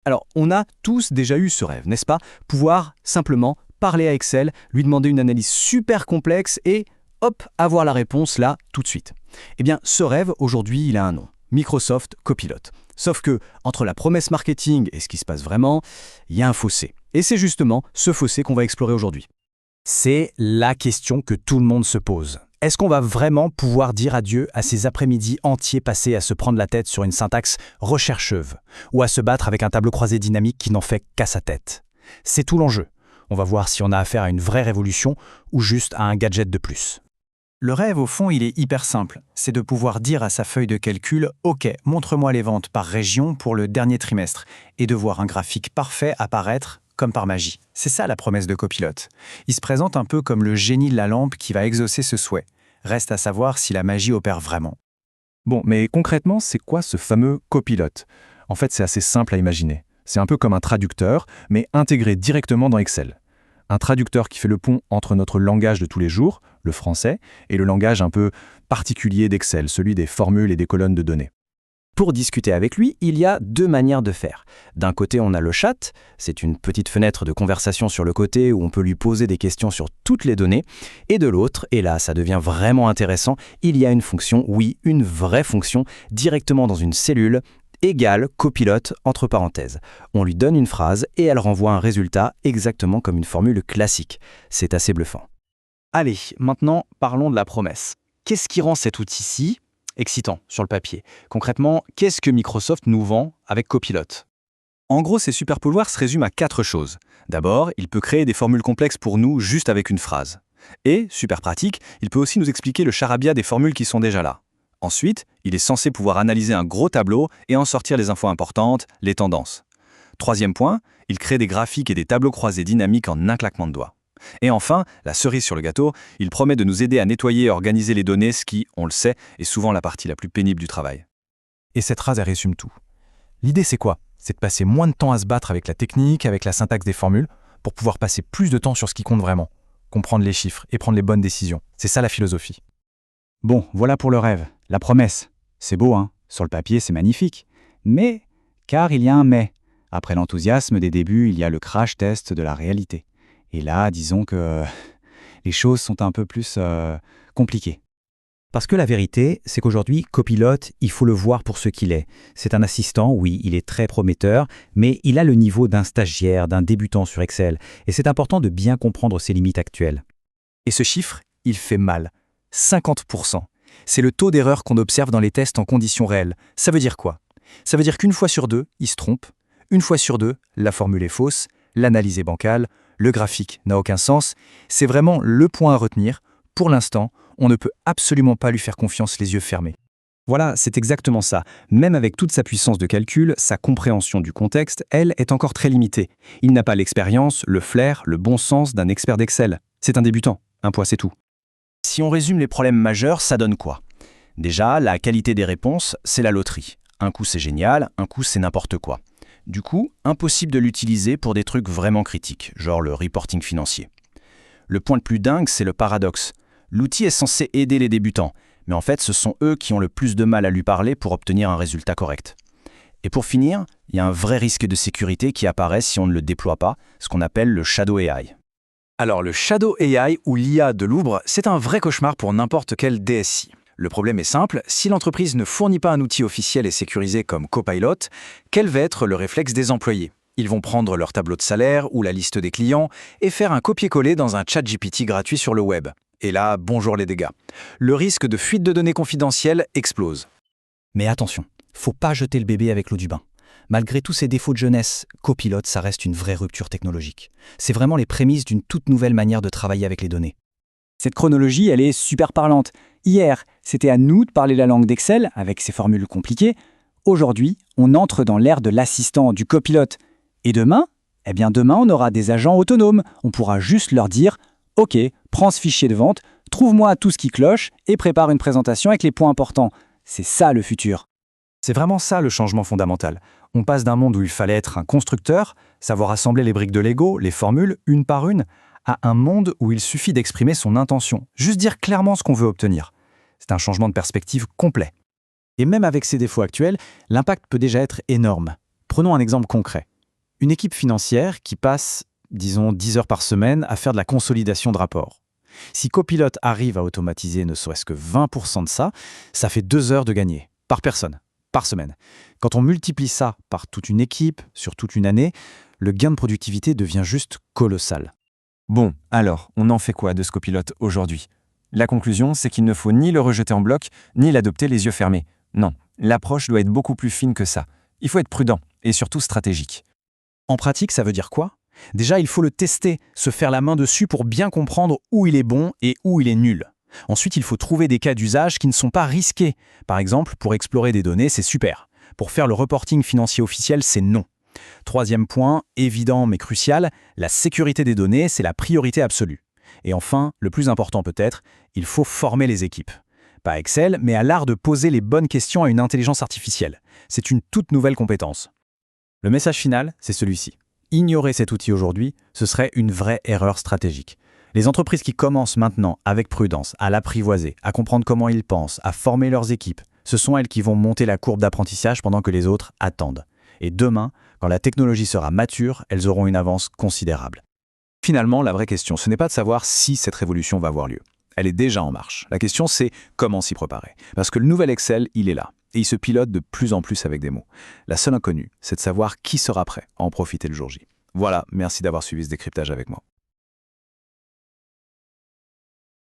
Alors, on a tous déjà eu ce rêve, n'est-ce pas? Pouvoir simplement parler à Excel, lui demander une analyse super complexe et, hop, avoir la réponse là, tout de suite. Eh bien, ce rêve, aujourd'hui, il a un nom. Microsoft Copilot. Sauf que, entre la promesse marketing et ce qui se passe vraiment, il y a un fossé. Et c'est justement ce fossé qu'on va explorer aujourd'hui. C'est la question que tout le monde se pose. Est-ce qu'on va vraiment pouvoir dire adieu à ces après-midi entiers passés à se prendre la tête sur une syntaxe rechercheuve ou à se battre avec un tableau croisé dynamique qui n'en fait qu'à sa tête? C'est tout l'enjeu. On va voir si on a affaire à une vraie révolution ou juste à un gadget de plus. Le rêve, au fond, il est hyper simple. C'est de pouvoir dire à sa feuille de calcul « Ok, montre-moi les ventes par région pour le dernier trimestre » et de voir un graphique parfait apparaître comme par magie. C'est ça la promesse de Copilot. Il se présente un peu comme le génie de la lampe qui va exaucer ce souhait. Reste à savoir si la magie opère vraiment. Bon, mais concrètement, c'est quoi ce fameux copilote? En fait, c'est assez simple à imaginer. C'est un peu comme un traducteur, mais intégré directement dans Excel. Un traducteur qui fait le pont entre notre langage de tous les jours, le français, et le langage un peu particulier d'Excel, celui des formules et des colonnes de données. Pour discuter avec lui, il y a deux manières de faire. D'un côté, on a le chat, c'est une petite fenêtre de conversation sur le côté où on peut lui poser des questions sur toutes les données. Et de l'autre, et là ça devient vraiment intéressant, il y a une fonction, oui, une vraie fonction, directement dans une cellule, égale copilote entre parenthèses. On lui donne une phrase et elle renvoie un résultat exactement comme une formule classique. C'est assez bluffant. Allez, maintenant parlons de la promesse. Qu'est-ce qui rend cet outil-ci excitant sur le papier? Concrètement, qu'est-ce que Microsoft nous vend avec Copilot? En gros, ces super pouvoirs se résument à 4 choses. D'abord, il peut créer des formules complexes pour nous juste avec une phrase. Et, super pratique, il peut aussi nous expliquer le charabia des formules qui sont déjà là. Ensuite, il est censé pouvoir analyser un gros tableau et en sortir les infos importantes, les tendances. Troisième point, il crée des graphiques et des tableaux croisés dynamiques en un claquement de doigts. Et enfin, la cerise sur le gâteau, il promet de nous aider à nettoyer et organiser les données, ce qui, on le sait, est souvent la partie la plus pénible du travail. Et cette phrase, elle résume tout. L'idée, c'est quoi? C'est de passer moins de temps à se battre avec la technique, avec la syntaxe des formules, pour pouvoir passer plus de temps sur ce qui compte vraiment, comprendre les chiffres et prendre les bonnes décisions. C'est ça la philosophie. Bon, voilà pour le rêve, la promesse. C'est beau, hein? Sur le papier, c'est magnifique. Mais, car il y a un mais. Après l'enthousiasme des débuts, il y a le crash test de la réalité. Et là, disons que les choses sont un peu plus compliquées. Parce que la vérité, c'est qu'aujourd'hui, Copilot, il faut le voir pour ce qu'il est. C'est un assistant, oui, il est très prometteur, mais il a le niveau d'un stagiaire, d'un débutant sur Excel. Et c'est important de bien comprendre ses limites actuelles. Et ce chiffre, il fait mal. 50%. C'est le taux d'erreur qu'on observe dans les tests en conditions réelles. Ça veut dire quoi? Ça veut dire qu'une fois sur deux, il se trompe. Une fois sur deux, la formule est fausse, l'analyse est bancale, le graphique n'a aucun sens. C'est vraiment le point à retenir. Pour l'instant, on ne peut absolument pas lui faire confiance les yeux fermés. Voilà, c'est exactement ça. Même avec toute sa puissance de calcul, sa compréhension du contexte, elle, est encore très limitée. Il n'a pas l'expérience, le flair, le bon sens d'un expert d'Excel. C'est un débutant. Un point, c'est tout. Si on résume les problèmes majeurs, ça donne quoi? Déjà, la qualité des réponses, c'est la loterie. Un coup c'est génial, un coup c'est n'importe quoi. Du coup, impossible de l'utiliser pour des trucs vraiment critiques, genre le reporting financier. Le point le plus dingue, c'est le paradoxe. L'outil est censé aider les débutants, mais en fait, ce sont eux qui ont le plus de mal à lui parler pour obtenir un résultat correct. Et pour finir, il y a un vrai risque de sécurité qui apparaît si on ne le déploie pas, ce qu'on appelle le Shadow AI. Alors, le Shadow AI ou l'IA de Louvre, c'est un vrai cauchemar pour n'importe quel DSI. Le problème est simple, si l'entreprise ne fournit pas un outil officiel et sécurisé comme Copilot, quel va être le réflexe des employés? Ils vont prendre leur tableau de salaire ou la liste des clients et faire un copier-coller dans un chat GPT gratuit sur le web. Et là, bonjour les dégâts. Le risque de fuite de données confidentielles explose. Mais attention, faut pas jeter le bébé avec l'eau du bain. Malgré tous ses défauts de jeunesse, Copilot, ça reste une vraie rupture technologique. C'est vraiment les prémices d'une toute nouvelle manière de travailler avec les données. Cette chronologie, elle est super parlante. Hier, c'était à nous de parler la langue d'Excel avec ses formules compliquées. Aujourd'hui, on entre dans l'ère de l'assistant, du copilote. Et demain? Eh bien demain, on aura des agents autonomes. On pourra juste leur dire « Ok, prends ce fichier de vente, trouve-moi tout ce qui cloche et prépare une présentation avec les points importants. » C'est ça le futur. C'est vraiment ça le changement fondamental. On passe d'un monde où il fallait être un constructeur, savoir assembler les briques de Lego, les formules, une par une, à un monde où il suffit d'exprimer son intention, juste dire clairement ce qu'on veut obtenir. C'est un changement de perspective complet. Et même avec ses défauts actuels, l'impact peut déjà être énorme. Prenons un exemple concret. Une équipe financière qui passe, disons, 10 heures par semaine à faire de la consolidation de rapports. Si Copilot arrive à automatiser ne serait-ce que 20% de ça, ça fait 2 heures de gagner, par personne, par semaine. Quand on multiplie ça par toute une équipe, sur toute une année, le gain de productivité devient juste colossal. Bon, alors, on en fait quoi de ce copilote aujourd'hui? La conclusion, c'est qu'il ne faut ni le rejeter en bloc, ni l'adopter les yeux fermés. Non, l'approche doit être beaucoup plus fine que ça. Il faut être prudent, et surtout stratégique. En pratique, ça veut dire quoi? Déjà, il faut le tester, se faire la main dessus pour bien comprendre où il est bon et où il est nul. Ensuite, il faut trouver des cas d'usage qui ne sont pas risqués. Par exemple, pour explorer des données, c'est super. Pour faire le reporting financier officiel, c'est non. Troisième point, évident mais crucial, la sécurité des données, c'est la priorité absolue. Et enfin, le plus important peut-être, il faut former les équipes. Pas Excel, mais à l'art de poser les bonnes questions à une intelligence artificielle. C'est une toute nouvelle compétence. Le message final, c'est celui-ci. Ignorer cet outil aujourd'hui, ce serait une vraie erreur stratégique. Les entreprises qui commencent maintenant avec prudence à l'apprivoiser, à comprendre comment ils pensent, à former leurs équipes, ce sont elles qui vont monter la courbe d'apprentissage pendant que les autres attendent. Et demain, quand la technologie sera mature, elles auront une avance considérable. Finalement, la vraie question, ce n'est pas de savoir si cette révolution va avoir lieu. Elle est déjà en marche. La question, c'est comment s'y préparer. Parce que le nouvel Excel, il est là. Et il se pilote de plus en plus avec des mots. La seule inconnue, c'est de savoir qui sera prêt à en profiter le jour J. Voilà, merci d'avoir suivi ce décryptage avec moi.